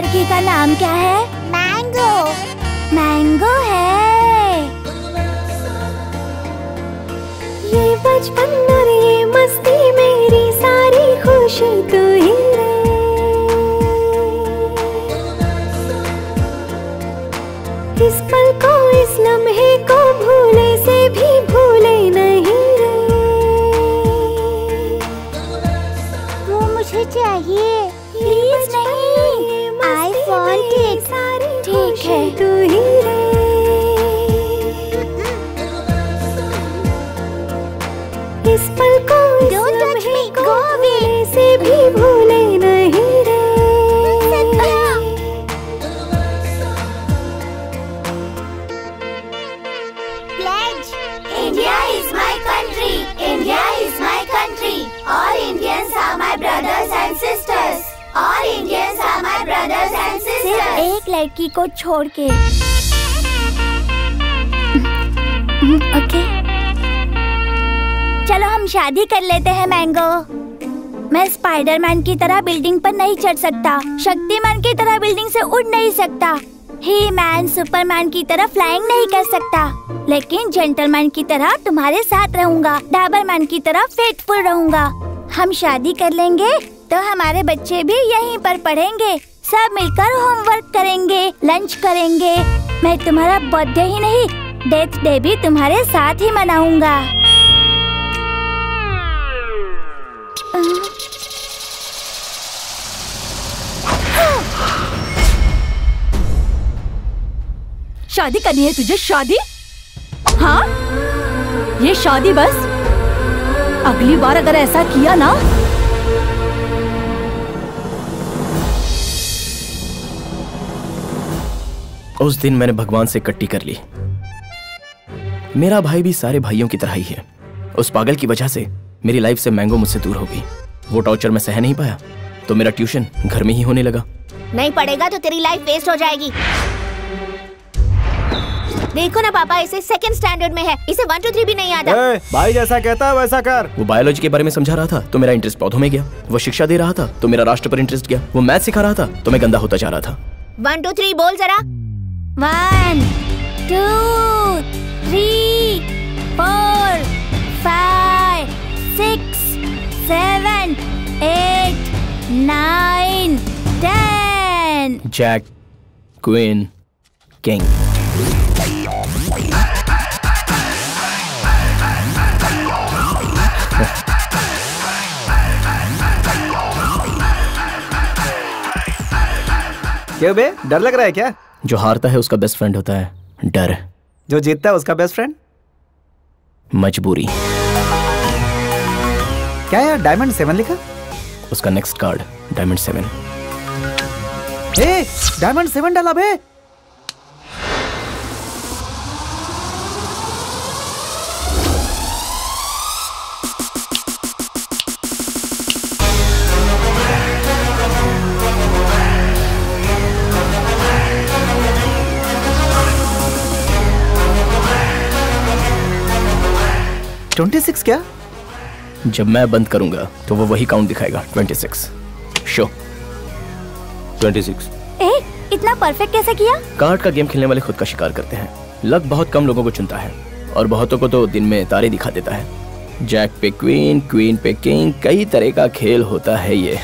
लड़की का नाम क्या है? मैंगो। मैंगो है। ये बचपन और ये मस्ती मेरी सारी खुशी तू ही रे। इस पल को इस लम्हे को भूले से भी भूले नहीं रे। वो मुझे चाहिए। प्लीज नहीं, I want it। ठीक है। तू ही रे। इस पल को Don't touch me, go away। से भी भूले नहीं रे। Pledge। India is my country. India is my country. All Indians are my brothers and sisters. All Indians are my brothers and sisters. सिर्फ एक लड़की को छोड़ के। ओके। चलो हम शादी कर लेते हैं मैंगो। मैं स्पाइडरमैन की तरह बिल्डिंग पर नहीं चढ़ सकता, शक्तिमान की तरह बिल्डिंग से उड़ नहीं सकता, ही मैन सुपरमैन की तरह फ्लाइंग नहीं कर सकता, लेकिन जेंटलमैन की तरह तुम्हारे साथ रहूंगा, डाबरमैन की तरह फेथफुल रहूंगा। हम शादी कर लेंगे तो हमारे बच्चे भी यहीं पर पढ़ेंगे, सब मिलकर होमवर्क करेंगे, लंच करेंगे। मैं तुम्हारा बर्थडे ही नहीं, डेथ डे भी तुम्हारे साथ ही मनाऊंगा। शादी करनी है तुझे? शादी? हाँ, ये शादी बस? अगली बार अगर ऐसा किया ना। उस दिन मैंने भगवान से कट्टी कर ली। मेरा भाई भी सारे भाइयों की तरह ही है। उस पागल की वजह से मेरी लाइफ से मैंगो मुझसे दूर हो गई। वो टॉर्चर मैं सह नहीं पाया तो मेरा ट्यूशन घर में ही होने लगा। नहीं पढ़ेगा तो तेरी लाइफ वेस्ट हो जाएगी। देखो ना पापा, इसे सेकंड स्टैंडर्ड में है, इसे 1 2 3 भी नहीं आता। भाई जैसा कहता है वैसा कर। वो बायोलॉजी के बारे में समझा रहा था तो मेरा इंटरेस्ट पौधों में गया। वो शिक्षा दे रहा था तो मेरा राष्ट्र पर इंटरेस्ट गया। वो मैथ सिखा रहा था तो मैं गंदा होता जा रहा था। 1 2 3 बोल जरा। 1 2 3 4 5 6 7 8 9 10। Jack, queen, king. क्यों बे, डर लग रहा है क्या? जो हारता है उसका बेस्ट फ्रेंड होता है डर। जो जीतता है उसका बेस्ट फ्रेंड मजबूरी। क्या यार, डायमंड 7 लिखा? उसका नेक्स्ट कार्ड डायमंड 7। ए, डायमंड 7 डाला बे। $26 26 क्या? जब मैं बंद करूंगा तो वो वही काउंट दिखाएगा। 26 शो 26। इतना परफेक्ट कैसे किया? कार्ड का गेम खेलने वाले खुद का शिकार करते हैं। लक बहुत कम लोगों को चुनता है और बहुतों को तो दिन में तारे दिखा देता है। जैक पे क्वीन, क्वीन पे किंग, कई तरह का खेल होता है ये।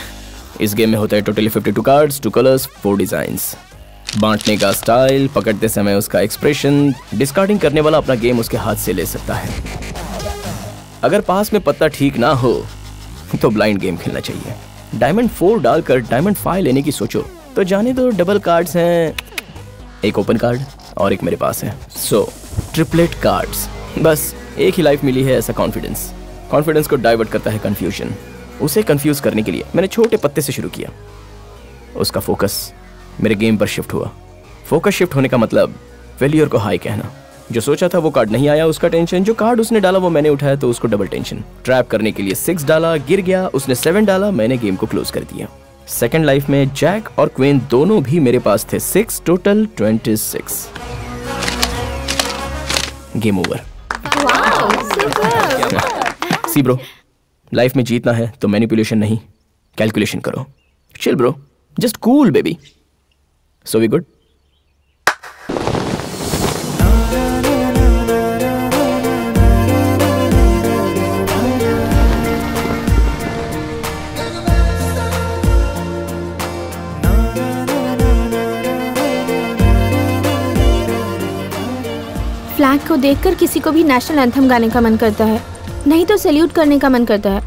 इस गेम में होता है टोटली 52 कार्ड्स, 2 कलर्स, 4 डिजाइंस। बांटने का स्टाइल, पकड़ते समय उसका एक्सप्रेशन, डिस्कार्डिंग करने वाला अपना गेम उसके हाथ से ले सकता है। अगर पास में पत्ता ठीक ना हो तो ब्लाइंड गेम खेलना चाहिए। डायमंड 4 डालकर डायमंड 5 लेने की सोचो तो जाने दो, डबल कार्ड्स हैं, एक ओपन कार्ड और एक मेरे पास है। सो ट्रिपलेट कार्ड्स। बस एक ही लाइफ मिली है, ऐसा कॉन्फिडेंस को डाइवर्ट करता है कंफ्यूजन। उसे कंफ्यूज करने के लिए मैंने छोटे पत्ते से शुरू किया। उसका फोकस मेरे गेम पर शिफ्ट हुआ। फोकस शिफ्ट होने का मतलब फेलियर को हाई कहना। जो सोचा था वो कार्ड नहीं आया, उसका टेंशन। जो कार्ड उसने डाला वो मैंने उठाया तो उसको डबल टेंशन। ट्रैप करने के लिए 6 डाला, गिर गया। उसने 7 डाला, मैंने गेम को क्लोज कर दिया। सेकंड लाइफ में जैक और क्वीन दोनों भी मेरे पास थे। 6 total 26। Game over. See bro, life में जीतना है तो मैनिपुलेशन नहीं, कैलकुलेशन करो। Chill bro, just cool baby. So we good? Flag को देखकर किसी को भी नेशनल एंथम गाने का मन करता है, नहीं तो सैल्यूट करने का मन करता है,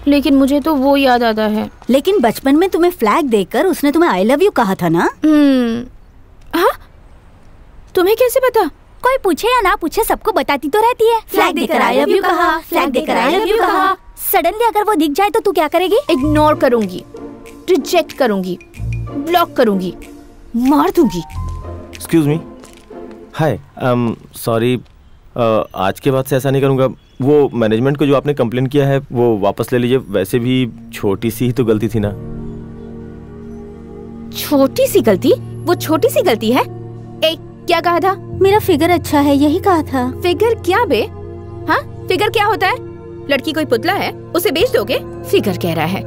लेकिन मुझे तो वो याद आता है। लेकिन बचपन में तुम्हें फ्लैग देखकर उसने तुम्हें आई लव यू कहा था ना? हाँ, तुम्हें कैसे पता? कोई पूछे या ना पूछे सबको बताती तो रहती है। फ्लैग देखकर आई लव यू कहा, फ्लैग देखकर आई लव यू कहा। सडनली अगर वो दिख जाए तो तू क्या करेगी? इग्नोर करूंगी, रिजेक्ट करूंगी, ब्लॉक करूंगी, मार दूंगी। एक्सक्यूज मी, हाय, सॉरी, आज के बाद से ऐसा नहीं करूँगा। वो मैनेजमेंट को जो आपने कंप्लेन किया है वो वापस ले लीजिए। वैसे भी छोटी सी ही तो गलती थी ना। छोटी सी गलती? वो छोटी सी गलती है? ए, क्या कहा था? मेरा फिगर अच्छा है, यही कहा था। फिगर क्या बे? हाँ, फिगर क्या होता है? लड़की कोई पुतला है, उसे बेच दोगे? फिगर कह रहा है।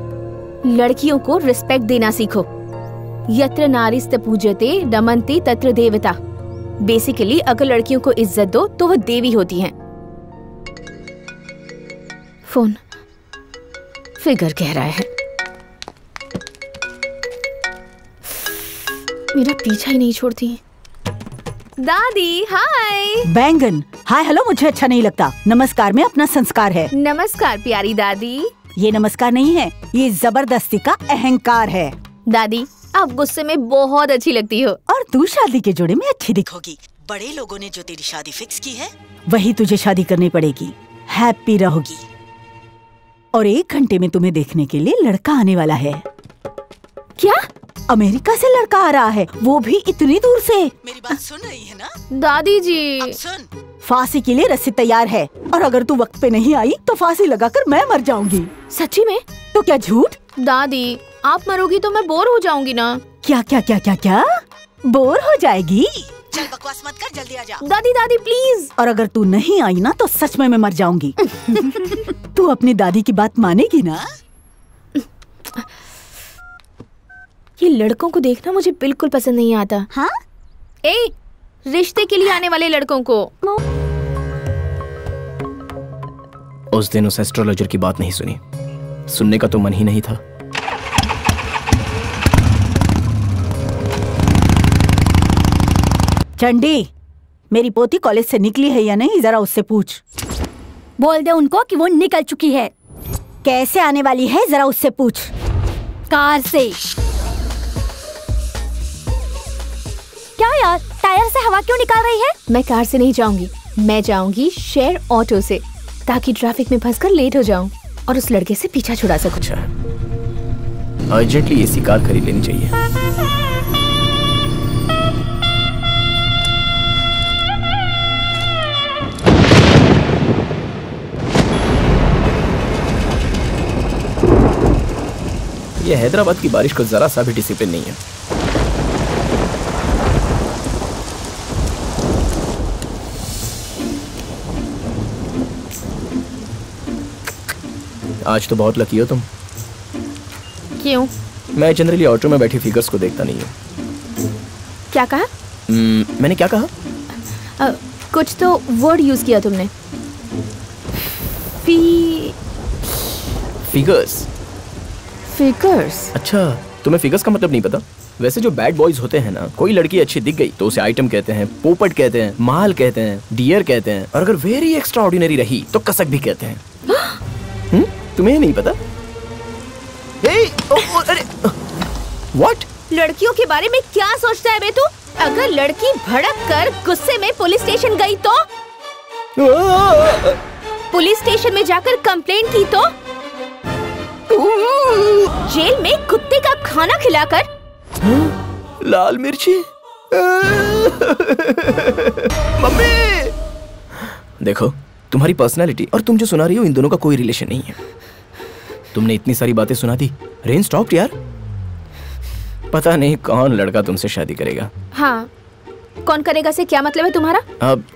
लड़कियों को रिस्पेक्ट देना सीखो। यत्र नारीस्त पूज्यते रमन्ते तत्र देवता। बेसिकली अगर लड़कियों को इज्जत दो तो वो देवी होती हैं। फोन, फिगर कह रहा है। मेरा पीछा ही नहीं छोड़ती। दादी हाय। बैंगन हाय हेलो मुझे अच्छा नहीं लगता। नमस्कार में अपना संस्कार है। नमस्कार प्यारी दादी। ये नमस्कार नहीं है, ये जबरदस्ती का अहंकार है। दादी आप गुस्से में बहुत अच्छी लगती हो। और तू शादी के जोड़े में अच्छी दिखोगी। बड़े लोगों ने जो तेरी शादी फिक्स की है वही तुझे शादी करनी पड़ेगी। हैप्पी रहोगी। और 1 घंटे में तुम्हें देखने के लिए लड़का आने वाला है। क्या? अमेरिका से लड़का आ रहा है, वो भी इतनी दूर से। मेरी बात सुन रही है ना दादी जी? अब सुन, फांसी के लिए रस्सी तैयार है और अगर तू वक्त पे नहीं आई तो फांसी लगाकर मैं मर जाऊंगी। सच्ची में? तो क्या झूठ? दादी आप मरोगी तो मैं बोर हो जाऊंगी ना। क्या क्या क्या क्या क्या बोर हो जाएगी? चल बकवास मत कर, जल्दी आ जा। दादी दादी प्लीज। और अगर तू नहीं आई ना तो सच में मैं मर जाऊंगी। तू अपनी दादी की बात मानेगी ना? ये लड़कों को देखना मुझे बिल्कुल पसंद नहीं आता। हाँ? ए, रिश्ते के लिए आने वाले लड़कों को। उस दिन उस एस्ट्रोलॉजर की बात नहीं सुनी, सुनने का तो मन ही नहीं था। चंडी, मेरी पोती कॉलेज से निकली है या नहीं जरा उससे पूछ। बोल दे उनको कि वो निकल चुकी है। कैसे आने वाली है जरा उससे पूछ। कार से। क्या यार, टायर से हवा क्यों निकाल रही है? मैं कार से नहीं जाऊंगी, मैं जाऊंगी शेयर ऑटो से, ताकि ट्रैफिक में फंसकर लेट हो जाऊं और उस लड़के से पीछा छुड़ा सकूं। अच्छा, अर्जेंटली एसी कार खरीद लेनी चाहिए। ये हैदराबाद की बारिश को जरा सा भी डिसिप्लिन नहीं है। आज तो बहुत लकी हो तुम। क्यों? मैं जनरली ऑटो में बैठी फिगर्स को देखता नहीं हूँ। क्या कहा? मैंने क्या कहा? कुछ तो वर्ड यूज किया तुमने। फिगर्स। फिगर्स? अच्छा, तुम्हें फिगर्स का मतलब नहीं पता? वैसे जो बैड बॉयज होते हैं ना, कोई लड़की अच्छी दिख गई तो उसे आइटम कहते हैं, पोपट कहते हैं, माल कहते हैं, डियर कहते हैं, और अगर वेरी एक्स्ट्रा ऑर्डिनरी रही तो कसक भी कहते हैं। तुम्हें नहीं पता? अरे व्हाट? लड़कियों के बारे में क्या सोचता है बे तू? अगर लड़की भड़क कर गुस्से में पुलिस स्टेशन गई तो? पुलिस स्टेशन में जाकर कंप्लेंट की तो? जेल में कुत्ते का खाना खिलाकर? लाल मिर्ची। मम्मी! देखो, तुम्हारी पर्सनालिटी और तुम जो सुना रही हो इन दोनों का कोई रिलेशन नहीं है। तुमने इतनी सारी बातें सुना दी, रेन स्टॉप यार। पता नहीं कौन लड़का तुमसे शादी करेगा। हाँ, कौन करेगा से क्या मतलब है तुम्हारा?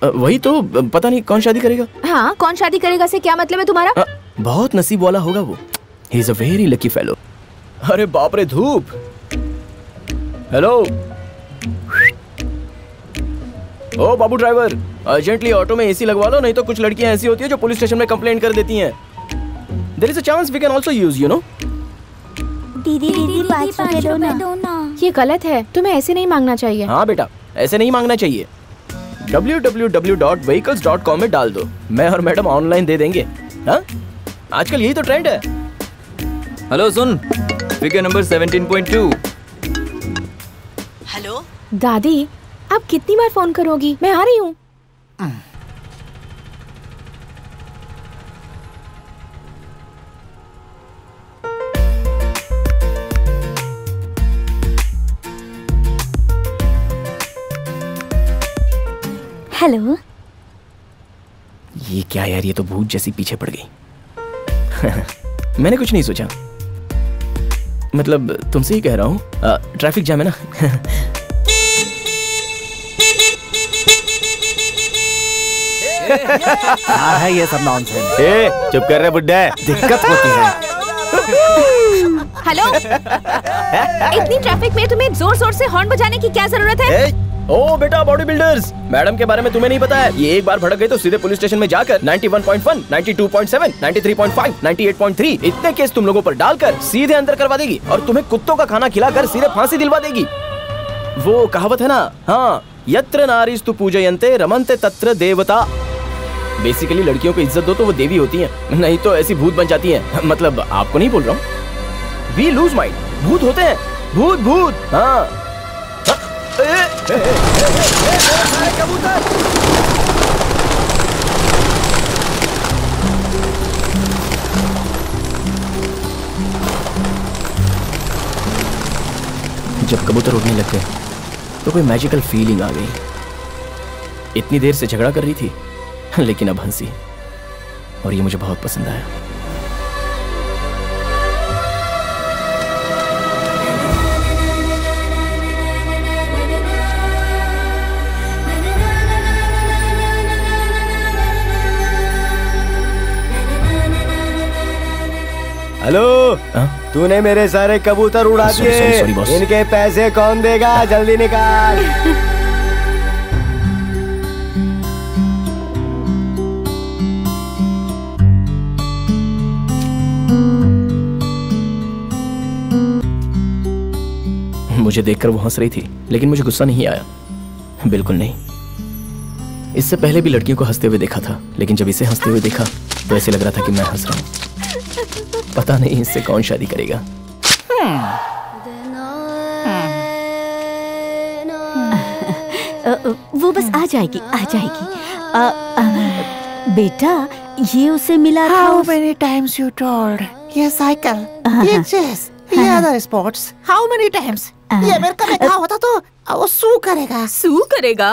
वही तो, पता नहीं कौन शादी करेगा। हाँ, कौन शादी करेगा से क्या मतलब है तुम्हारा? बहुत नसीब वाला होगा वो। He is a very lucky fellow। अरे बाप रे, धूप। हेलो, ओ बाबू ड्राइवर, अर्जेंटली ऑटो में एसी लगवा लो, नहीं तो कुछ लड़कियां ऐसी होती है जो पुलिस स्टेशन में कंप्लेंट कर देती हैं। There is a chance we can also use, you know. दीदी 5 रुपए दो ना। ये गलत है, तुम्हें ऐसे नहीं मांगना चाहिए। हाँ बेटा, ऐसे नहीं मांगना चाहिए। www.vehicles.com में डाल दो, मैं और मैडम ऑनलाइन दे देंगे। हाँ, आजकल यही तो ट्रेंड है। हेलो सुन, फिगर नंबर 17.2। हेलो दादी, आप कितनी बार फोन करोगी? मैं आ रही हूँ। हेलो। ये क्या यार, ये तो भूत जैसी पीछे पड़ गई। मैंने कुछ नहीं सोचा, मतलब तुमसे ही कह रहा हूँ, ट्रैफिक जाम है ना। क्या है ये सब नॉनसेंस? ए, चुप कर रहे बुड्ढे, दिक्कत होती है। हेलो, इतनी ट्रैफिक में तुम्हें जोर जोर से हॉर्न बजाने की क्या जरूरत है? ओ बेटा बॉडी बिल्डर्स, मैडम के बारे में तुम्हें नहीं पता है। ये एक बार भड़क गई तो सीधे पुलिस स्टेशन में जाकर 91.1, 92.7, 93.5, 98.3 इतने केस तुम लोगों पर डालकर सीधे अंदर करवा देगी और तुम्हें कुत्तों का खाना खिलाकर सीधे फांसी दिलवा देगी। वो कहावत है ना, हाँ, यत्र नारीस्तु पूजयन्ते रमन्ते तत्र देवता। बेसिकली लड़कियों को इज्जत दो तो वो देवी होती हैं, नहीं तो ऐसी भूत बन जाती हैं। मतलब आपको नहीं बोल रहा हूँ, वी लूज माइंड, भूत होते हैं, भूत भूत। हाँ, कबूतर। जब कबूतर उड़ने लग गए तो कोई मैजिकल फीलिंग आ गई। इतनी देर से झगड़ा कर रही थी लेकिन अब हंसी, और ये मुझे बहुत पसंद आया। हेलो, तूने मेरे सारे कबूतर उड़ा दिए, इनके पैसे कौन देगा? जल्दी निकाल। मुझे देखकर वो हंस रही थी, लेकिन मुझे गुस्सा नहीं आया, बिल्कुल नहीं। इससे पहले भी लड़कियों को हंसते हुए देखा था, लेकिन जब इसे हंसते हुए देखा तो ऐसे लग रहा था कि मैं हंस रहा हूँ। पता नहीं इससे कौन शादी करेगा। वो बस आ जाएगी, आ जाएगी। बेटा, ये उसे मिला था। How many times you told? ये साइकिल, ये चेस, ये other sports, how many times? ये अमेरिका में कहा होता तो वो सू करेगा। सू करेगा?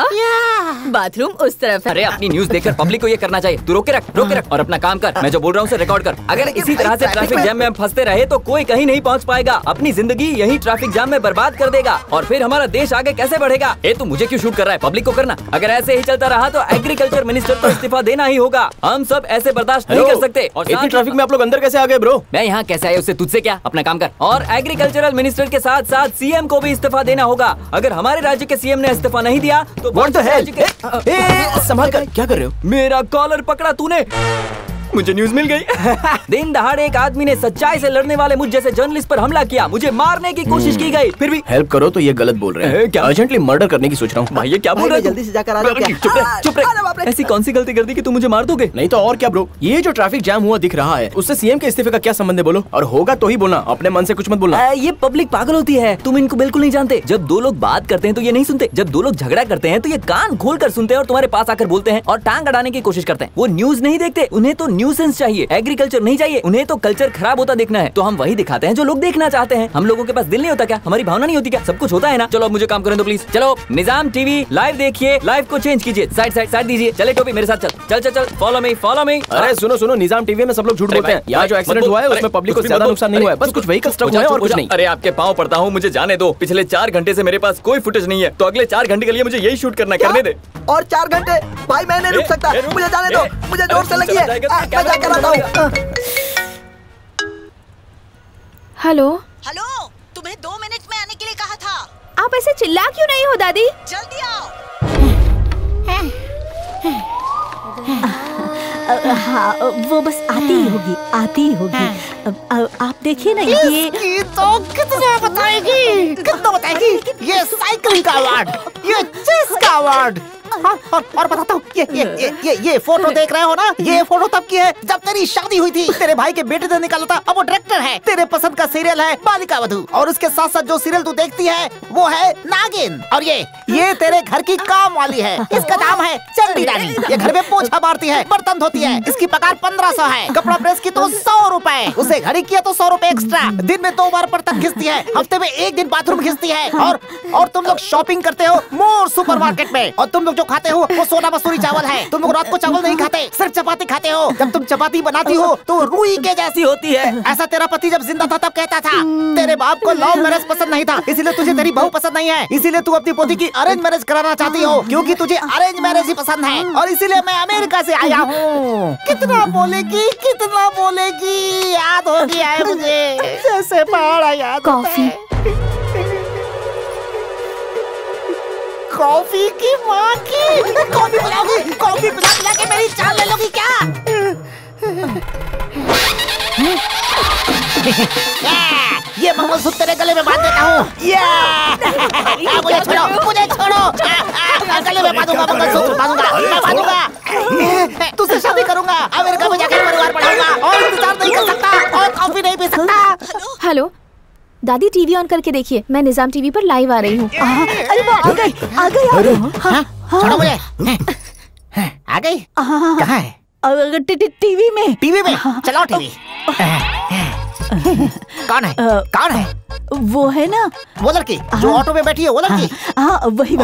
बाथरूम उस तरफ है। अरे अपनी न्यूज़ देखकर पब्लिक को ये करना चाहिए। तू रोके रख और अपना काम कर। मैं जो बोल रहा हूँ उसे रिकॉर्ड कर। अगर इसी तरह से ट्रैफिक जैम में हम फंसते रहे तो कोई कहीं नहीं पहुँच पाएगा। अपनी जिंदगी यही ट्रैफिक जाम में बर्बाद कर देगा और फिर हमारा देश आगे कैसे बढ़ेगा? ए तू मुझे क्यों शूट कर रहा है? पब्लिक को करना। अगर ऐसे ही चलता रहा तो एग्रीकल्चर मिनिस्टर को इस्तीफा देना ही होगा। हम सब ऐसे बर्दाश्त नहीं कर सकते। और इतनी ट्रैफिक में आप लोग अंदर कैसे आ गए ब्रो? मैं यहाँ कैसे आया उससे तुझसे क्या? अपना काम कर। और एग्रीकल्चरल मिनिस्टर के साथ साथ सीएम को भी इस्तीफा देना होगा। अगर हमारे राज्य के सीएम ने इस्तीफा नहीं दिया तो What the hell? संभाल कर, क्या कर रहे हो? मेरा कॉलर पकड़ा तूने। मुझे न्यूज मिल गई। दिन दहाड़े एक आदमी ने सच्चाई से लड़ने वाले मुझ जैसे जर्नलिस्ट पर हमला किया। मुझे मारने की कोशिश की गई, फिर भी हेल्प करो तो ये गलत बोल रहे हैं। क्या अर्जेंटली मर्डर करने की सोच रहा हूँ? भाई ये क्या बोल रहा है? जल्दी से जाकर आ जाओ। चुप रह। ऐसी कौन सी गलती कर दी कि तू मुझे मार दोगे? नहीं तो और क्या ब्रो। ये जो ट्रैफिक जैम हुआ दिख रहा है उससे सीएम के इस्तीफे का क्या संबंध है? बोलो, और होगा तो ही बोलना, अपने मन से कुछ मत बोलना। ये पब्लिक पागल होती है, तुम इनको बिल्कुल नहीं जानते। जब दो लोग बात करते हैं तो ये नहीं सुनते, जब दो लोग झगड़ा करते हैं तो ये कान खोल कर सुनते हैं और तुम्हारे पास आकर बोलते हैं और टांग अड़ाने की कोशिश करते हैं। वो न्यूज नहीं देखते, उन्हें तो न्यूसेंस चाहिए, एग्रीकल्चर नहीं चाहिए। उन्हें तो कल्चर खराब होता देखना है, तो हम वही दिखाते हैं जो लोग देखना चाहते हैं। हम लोगों के पास दिल नहीं होता क्या? हमारी भावना नहीं होती क्या? सब कुछ होता है ना। चलो अब मुझे काम करने दो प्लीज। चलो निजाम टीवी लाइव देखिए, लाइव को चेंज कीजिए, साइड दीजिए। चले टोपी मेरे साथ चल। Follow me. अरे सुनो, निजाम टीवी में सब लोग झूठ बोलते हैं। यहाँ जो एक्सीडेंट हुआ है उसमें पब्लिक को ज्यादा नुकसान नहीं हुआ है, बस कुछ व्हीकल स्ट्रक हुआ है और कुछ नहीं। अरे आपके पाँव पड़ता हूँ, मुझे जाने दो। पिछले 4 घंटे से मेरे पास कोई फुटेज नहीं है, तो अगले 4 घंटे के लिए मुझे यही शूट करने दे। और 4 घंटे? भाई मैं नहीं रुक सकता, मुझे जाने दो, मुझे जोर से लगी है। मैं जाकर आता हूँ। हेलो, तुम्हें 2 मिनट में आने के लिए कहा था। आप ऐसे चिल्ला क्यों नहीं हो दादी? जल्दी आओ। हाँ वो बस आती ही होगी, आती ही होगी। आप देखिए ना ये तो कितना बताएगी ये साइकिलिंग का अवार्ड, ये चेस का अवार्ड। हाँ, और बताता हूँ ये फोटो देख रहे हो ना, ये फोटो तब की है जब तेरी शादी हुई थी। तेरे भाई के बेटे ने निकाला था, अब वो डायरेक्टर है। तेरे पसंद का सीरियल है बालिका वधू, और उसके साथ साथ जो सीरियल तू देखती है वो है नागिन। और ये तेरे घर की काम वाली है, इसका नाम है चंडी रानी। ये घर में पोछा मारती है, बर्तन धोती है, इसकी पगार 1500 है। कपड़ा प्रेस की तो 100 रुपए, उसे घड़ी किया तो 100 रुपए एक्स्ट्रा। दिन में 2 बार बर्तन घिसती है, हफ्ते में 1 दिन बाथरूम घिसती है। और तुम लोग शॉपिंग करते हो मोर सुपरमार्केट में, और तुम लोग जो खाते हो वो सोना मसूरी चावल है। तुम लोग रात को चावल नहीं खाते, सिर्फ चपाती खाते हो। जब तुम चपाती बनाती हो तो रुई के जैसी होती है। ऐसा तेरा पति जब जिंदा था तब कहता था। तेरे बाप को लव मैरिज पसंद नहीं था, इसीलिए तुझे तेरी बहू पसंद नहीं है। इसीलिए तू अपनी पोती की अरेंज मैरिज कराना चाहती हो, क्योंकि तुझे अरेंज मैरिज ही पसंद है। और इसीलिए मैं अमेरिका से आया हूँ। कितना बोलेगी, याद हो गया है मुझे, जैसे पहाड़ याद। कॉफी कॉफी की माँ की। कॉफी पिलाओगी? कॉफी पिला के मेरी जान ले लोगी क्या? ये मंगलसूत्र तेरे गले में बांध देता हूँ। मुझे छोड़ो। गले में बांधूंगा, मंगलसूत्र बांधूंगा। तुझसे शादी करूंगा, अमेरिका में जाकर परिवार बढ़ाऊंगा, और इंतजार नहीं कर सकता, और कॉफी नहीं पी सकता। हेलो दादी, टीवी ऑन करके देखिए, मैं निजाम टीवी पर लाइव आ रही हूँ। अरे वो आ गई। छोड़ो मुझे। आ गई? कहाँ है? टीवी में। चलाओ टीवी। कौन है? वो है ना वो लड़की जो ऑटो में बैठी है, वो लड़की। हाँ वही।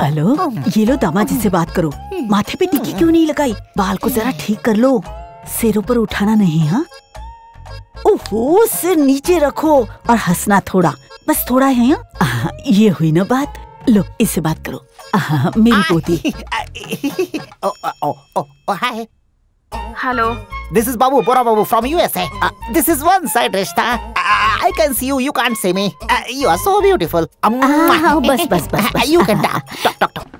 हेलो, ये लो दामाद जी से बात करो। माथे पे टिक्की क्यों नहीं लगाई? बाल को जरा ठीक कर लो, सिर ऊपर उठाना नहीं। हाँ ओहो, सिर नीचे रखो और हंसना थोड़ा, बस थोड़ा है। ये हुई ना बात। लो इससे बात करो। मेरी पोती। Hi. Hello, This is Babu, Bora Babu from USA. This is one side रिश्ता. I can see you, you can't see me. You are so beautiful. बस। You can talk.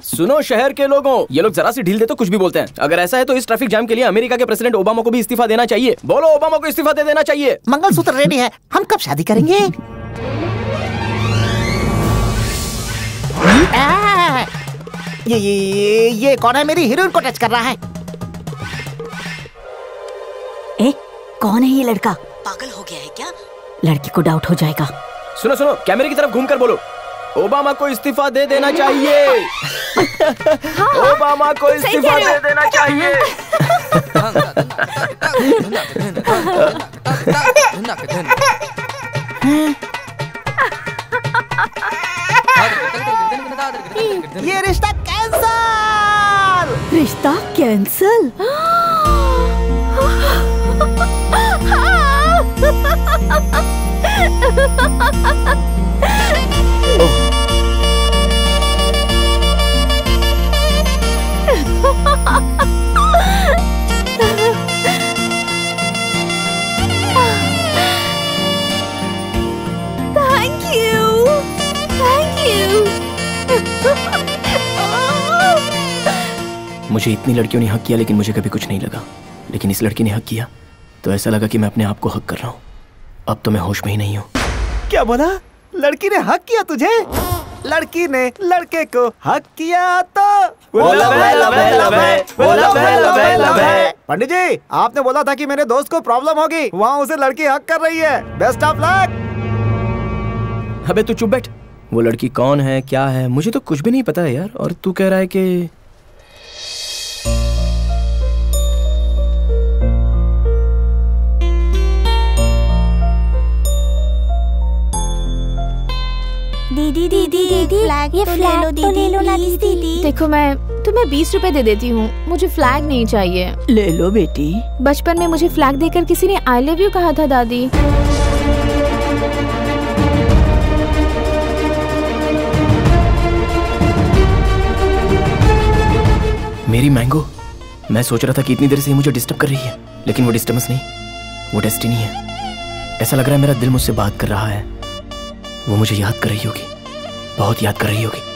सुनो शहर के लोगों, ये लोग जरा सी ढील दे तो कुछ भी बोलते हैं। अगर ऐसा है तो इस ट्रैफिक जाम के लिए अमेरिका के प्रेसिडेंट ओबामा को भी इस्तीफा देना चाहिए। बोलो, ओबामा को इस्तीफा दे देना चाहिए। मंगलसूत्र रेडी है, हम कब शादी करेंगे? ये कौन है? मेरी हीरोइन को टच कर रहा है। कौन है ये लड़का? पागल हो गया है क्या? लड़की को डाउट हो जाएगा। सुनो, कैमरे की तरफ घूमकर बोलो, ओबामा को इस्तीफा दे देना चाहिए। ओबामा को इस्तीफा दे देना चाहिए। ये रिश्ता कैंसल। Thank you. मुझे इतनी लड़कियों ने हक किया, लेकिन मुझे कभी कुछ नहीं लगा। लेकिन इस लड़की ने हक किया तो ऐसा लगा कि मैं अपने आप को हक कर रहा हूँ। अब तो मैं होश में ही नहीं हूँ। क्या बोला? लड़की ने हक किया तुझे? लड़की ने लड़के को हक किया तो पंडित जी, आपने बोला था कि मेरे दोस्त को प्रॉब्लम होगी, वहाँ उसे लड़की हक कर रही है। Best of luck. अबे तू चुप बैठ। वो लड़की कौन है, क्या है, मुझे तो कुछ भी नहीं पता है यार। और तू कह रहा है कि दीदी ये फ्लैग तो ले लो ना दीदी। देखो, मैं तुम्हें 20 रुपए दे देती हूँ, मुझे फ्लैग नहीं चाहिए। ले लो बेटी। बचपन में मुझे फ्लैग देकर किसी ने आई लव यू कहा था दादी। मेरी मैंगो, मैं सोच रहा था कि इतनी देर से ये मुझे डिस्टर्ब कर रही है, लेकिन वो डिस्टर्बेंस नहीं, वो डेस्टिनी है। ऐसा लग रहा है मेरा दिल मुझसे बात कर रहा है, वो मुझे याद कर रही होगी। बहुत याद कर रही होगी।